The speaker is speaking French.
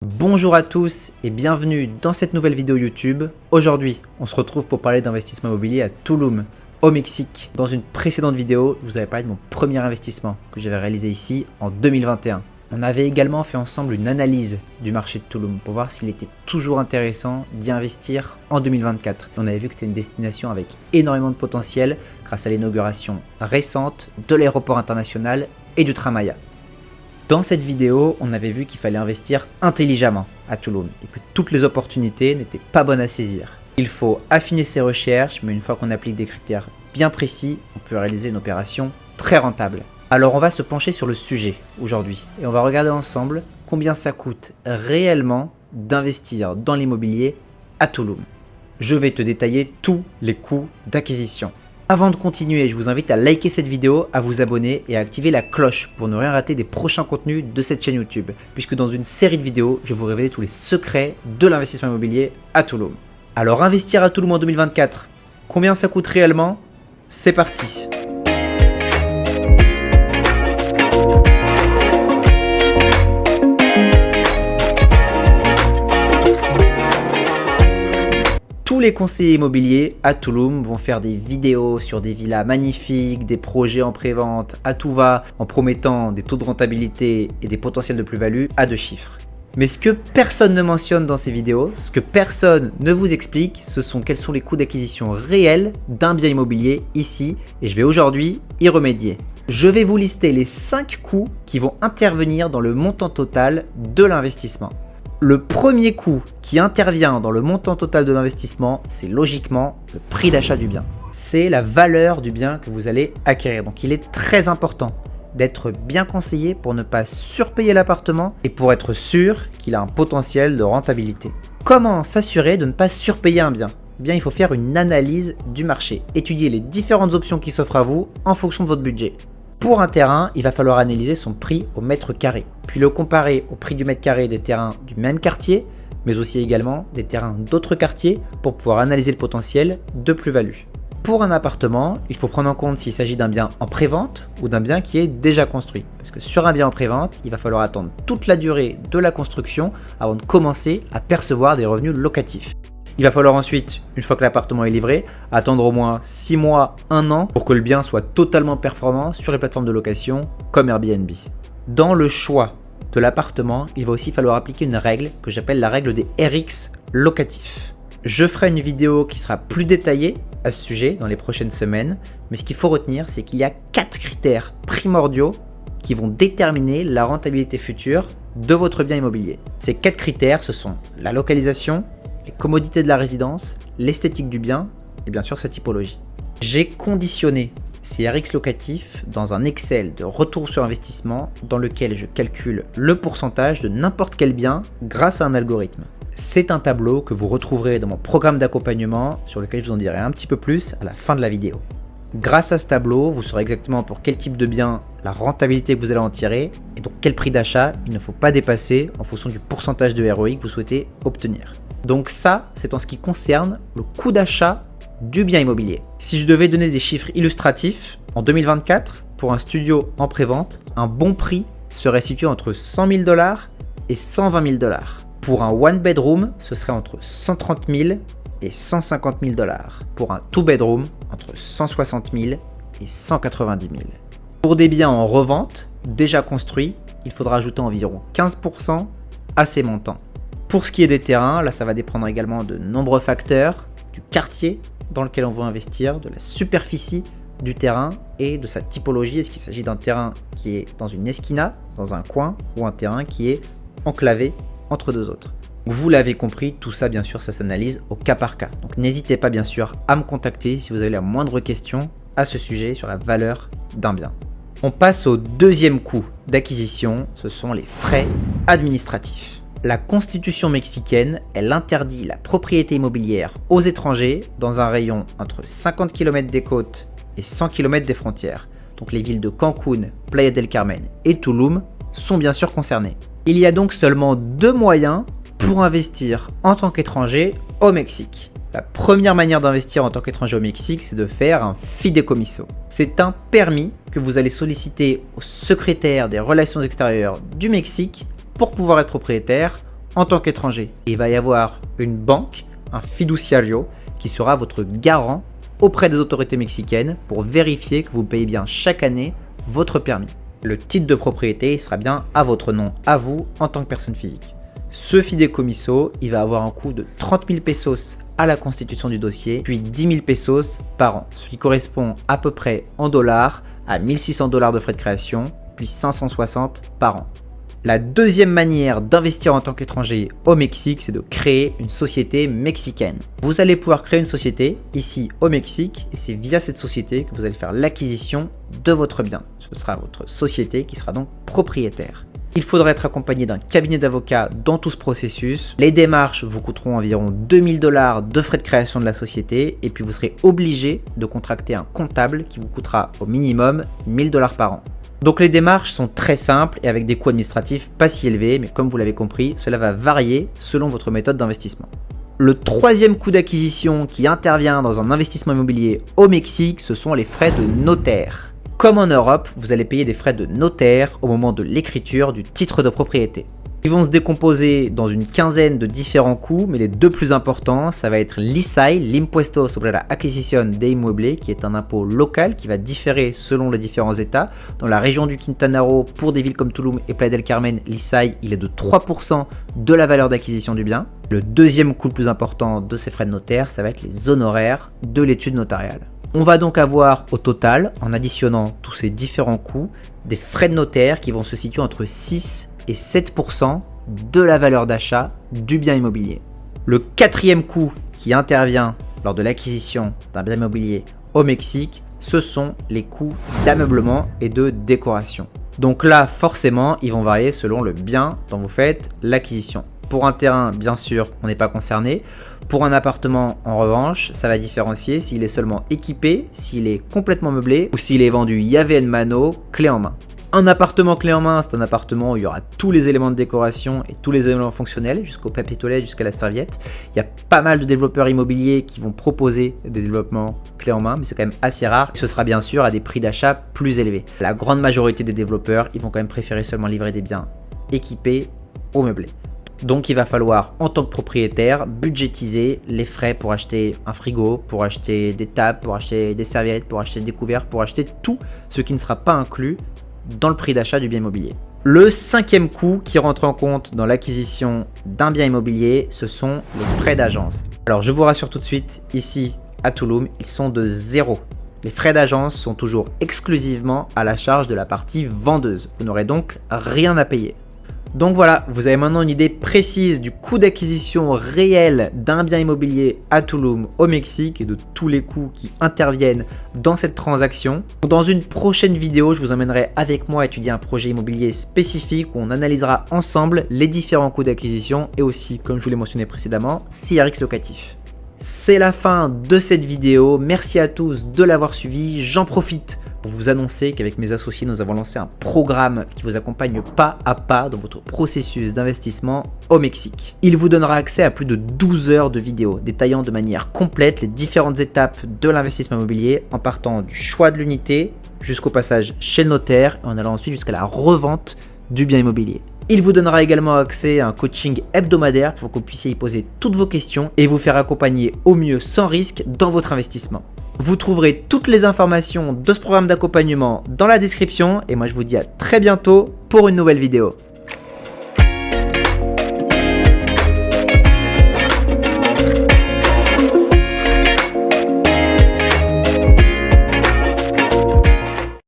Bonjour à tous et bienvenue dans cette nouvelle vidéo YouTube. Aujourd'hui, on se retrouve pour parler d'investissement immobilier à Tulum, au Mexique. Dans une précédente vidéo, je vous avais parlé de mon premier investissement que j'avais réalisé ici en 2021. On avait également fait ensemble une analyse du marché de Tulum pour voir s'il était toujours intéressant d'y investir en 2024. On avait vu que c'était une destination avec énormément de potentiel grâce à l'inauguration récente de l'aéroport international et du tram Maya. Dans cette vidéo, on avait vu qu'il fallait investir intelligemment à Tulum et que toutes les opportunités n'étaient pas bonnes à saisir. Il faut affiner ses recherches, mais une fois qu'on applique des critères bien précis, on peut réaliser une opération très rentable. Alors on va se pencher sur le sujet aujourd'hui et on va regarder ensemble combien ça coûte réellement d'investir dans l'immobilier à Tulum. Je vais te détailler tous les coûts d'acquisition. Avant de continuer, je vous invite à liker cette vidéo, à vous abonner et à activer la cloche pour ne rien rater des prochains contenus de cette chaîne YouTube. Puisque dans une série de vidéos, je vais vous révéler tous les secrets de l'investissement immobilier à Tulum. Alors investir à Tulum en 2024, combien ça coûte réellement? C'est parti! Tous les conseillers immobiliers à Tulum vont faire des vidéos sur des villas magnifiques, des projets en pré-vente à tout va, en promettant des taux de rentabilité et des potentiels de plus-value à 2 chiffres. Mais ce que personne ne mentionne dans ces vidéos, ce que personne ne vous explique, ce sont quels sont les coûts d'acquisition réels d'un bien immobilier ici, et je vais aujourd'hui y remédier. Je vais vous lister les 5 coûts qui vont intervenir dans le montant total de l'investissement. Le premier coût qui intervient dans le montant total de l'investissement, c'est logiquement le prix d'achat du bien. C'est la valeur du bien que vous allez acquérir. Donc il est très important d'être bien conseillé pour ne pas surpayer l'appartement et pour être sûr qu'il a un potentiel de rentabilité. Comment s'assurer de ne pas surpayer un bien? Eh bien, il faut faire une analyse du marché, étudier les différentes options qui s'offrent à vous en fonction de votre budget. Pour un terrain, il va falloir analyser son prix au mètre carré, puis le comparer au prix du mètre carré des terrains du même quartier, mais aussi également des terrains d'autres quartiers pour pouvoir analyser le potentiel de plus-value. Pour un appartement, il faut prendre en compte s'il s'agit d'un bien en pré-vente ou d'un bien qui est déjà construit. Parce que sur un bien en pré-vente, il va falloir attendre toute la durée de la construction avant de commencer à percevoir des revenus locatifs. Il va falloir ensuite, une fois que l'appartement est livré, attendre au moins 6 mois, 1 an pour que le bien soit totalement performant sur les plateformes de location comme Airbnb. Dans le choix de l'appartement, il va aussi falloir appliquer une règle que j'appelle la règle des RX locatifs. Je ferai une vidéo qui sera plus détaillée à ce sujet dans les prochaines semaines, mais ce qu'il faut retenir, c'est qu'il y a 4 critères primordiaux qui vont déterminer la rentabilité future de votre bien immobilier. Ces 4 critères, ce sont la localisation, les commodités de la résidence, l'esthétique du bien et bien sûr sa typologie. J'ai conditionné ces RX locatifs dans un Excel de retour sur investissement dans lequel je calcule le pourcentage de n'importe quel bien grâce à un algorithme. C'est un tableau que vous retrouverez dans mon programme d'accompagnement sur lequel je vous en dirai un petit peu plus à la fin de la vidéo. Grâce à ce tableau, vous saurez exactement pour quel type de bien la rentabilité que vous allez en tirer et donc quel prix d'achat il ne faut pas dépasser en fonction du pourcentage de ROI que vous souhaitez obtenir. Donc ça, c'est en ce qui concerne le coût d'achat du bien immobilier. Si je devais donner des chiffres illustratifs, en 2024, pour un studio en pré-vente, un bon prix serait situé entre 100 000 $ et 120 000 $. Pour un one bedroom, ce serait entre 130 000 et 150 000 $. Pour un two bedroom, entre 160 000 et 190 000. Pour des biens en revente, déjà construits, il faudra ajouter environ 15% à ces montants. Pour ce qui est des terrains, là ça va dépendre également de nombreux facteurs, du quartier dans lequel on veut investir, de la superficie du terrain et de sa typologie. Est-ce qu'il s'agit d'un terrain qui est dans une esquina, dans un coin, ou un terrain qui est enclavé entre deux autres? Vous l'avez compris, tout ça bien sûr ça s'analyse au cas par cas. Donc n'hésitez pas bien sûr à me contacter si vous avez la moindre question à ce sujet sur la valeur d'un bien. On passe au deuxième coût d'acquisition, ce sont les frais administratifs. La constitution mexicaine, elle interdit la propriété immobilière aux étrangers dans un rayon entre 50 km des côtes et 100 km des frontières. Donc les villes de Cancún, Playa del Carmen et Tulum sont bien sûr concernées. Il y a donc seulement 2 moyens pour investir en tant qu'étranger au Mexique. La première manière d'investir en tant qu'étranger au Mexique, c'est de faire un fideicomiso. C'est un permis que vous allez solliciter au secrétaire des relations extérieures du Mexique pour pouvoir être propriétaire en tant qu'étranger. Il va y avoir une banque, un fiduciario, qui sera votre garant auprès des autorités mexicaines pour vérifier que vous payez bien chaque année votre permis. Le titre de propriété sera bien à votre nom, à vous, en tant que personne physique. Ce fideicomiso, il va avoir un coût de 30 000 pesos à la constitution du dossier, puis 10 000 pesos par an, ce qui correspond à peu près en dollars à 1 600 $ de frais de création, puis 560 par an. La deuxième manière d'investir en tant qu'étranger au Mexique, c'est de créer une société mexicaine. Vous allez pouvoir créer une société ici au Mexique et c'est via cette société que vous allez faire l'acquisition de votre bien. Ce sera votre société qui sera donc propriétaire. Il faudra être accompagné d'un cabinet d'avocats dans tout ce processus. Les démarches vous coûteront environ 2 000 $ de frais de création de la société et puis vous serez obligé de contracter un comptable qui vous coûtera au minimum 1 000 $ par an. Donc les démarches sont très simples et avec des coûts administratifs pas si élevés, mais comme vous l'avez compris, cela va varier selon votre méthode d'investissement. Le troisième coût d'acquisition qui intervient dans un investissement immobilier au Mexique, ce sont les frais de notaire. Comme en Europe, vous allez payer des frais de notaire au moment de l'écriture du titre de propriété. Ils vont se décomposer dans une quinzaine de différents coûts, mais les deux plus importants, ça va être l'ISAI, l'Impuesto sobre la Adquisición de Inmueble, qui est un impôt local qui va différer selon les différents états. Dans la région du Quintana Roo, pour des villes comme Tulum et Playa del Carmen, l'ISAI, il est de 3% de la valeur d'acquisition du bien. Le deuxième coût le plus important de ces frais de notaire, ça va être les honoraires de l'étude notariale. On va donc avoir au total, en additionnant tous ces différents coûts, des frais de notaire qui vont se situer entre 6 et 7% de la valeur d'achat du bien immobilier. Le quatrième coût qui intervient lors de l'acquisition d'un bien immobilier au Mexique, ce sont les coûts d'ameublement et de décoration. Donc là, forcément, ils vont varier selon le bien dont vous faites l'acquisition. Pour un terrain, bien sûr, on n'est pas concerné. Pour un appartement, en revanche, ça va différencier s'il est seulement équipé, s'il est complètement meublé ou s'il est vendu llave en mano, clé en main. Un appartement clé en main, c'est un appartement où il y aura tous les éléments de décoration et tous les éléments fonctionnels, jusqu'au papier toilette, jusqu'à la serviette. Il y a pas mal de développeurs immobiliers qui vont proposer des développements clé en main, mais c'est quand même assez rare. Ce sera bien sûr à des prix d'achat plus élevés. La grande majorité des développeurs, ils vont quand même préférer seulement livrer des biens équipés ou meublés. Donc il va falloir, en tant que propriétaire, budgétiser les frais pour acheter un frigo, pour acheter des tables, pour acheter des serviettes, pour acheter des couverts, pour acheter tout ce qui ne sera pas inclus dans le prix d'achat du bien immobilier. Le cinquième coût qui rentre en compte dans l'acquisition d'un bien immobilier, ce sont les frais d'agence. Alors je vous rassure tout de suite, ici à Tulum, ils sont de 0. Les frais d'agence sont toujours exclusivement à la charge de la partie vendeuse. Vous n'aurez donc rien à payer. Donc voilà, vous avez maintenant une idée précise du coût d'acquisition réel d'un bien immobilier à Tulum au Mexique et de tous les coûts qui interviennent dans cette transaction. Dans une prochaine vidéo, je vous emmènerai avec moi étudier un projet immobilier spécifique où on analysera ensemble les différents coûts d'acquisition et aussi, comme je vous l'ai mentionné précédemment, CRX locatif. C'est la fin de cette vidéo, merci à tous de l'avoir suivi, j'en profite pour vous annoncer qu'avec mes associés, nous avons lancé un programme qui vous accompagne pas à pas dans votre processus d'investissement au Mexique. Il vous donnera accès à plus de 12 heures de vidéos détaillant de manière complète les différentes étapes de l'investissement immobilier en partant du choix de l'unité jusqu'au passage chez le notaire et en allant ensuite jusqu'à la revente du bien immobilier. Il vous donnera également accès à un coaching hebdomadaire pour que vous puissiez y poser toutes vos questions et vous faire accompagner au mieux sans risque dans votre investissement. Vous trouverez toutes les informations de ce programme d'accompagnement dans la description et moi je vous dis à très bientôt pour une nouvelle vidéo.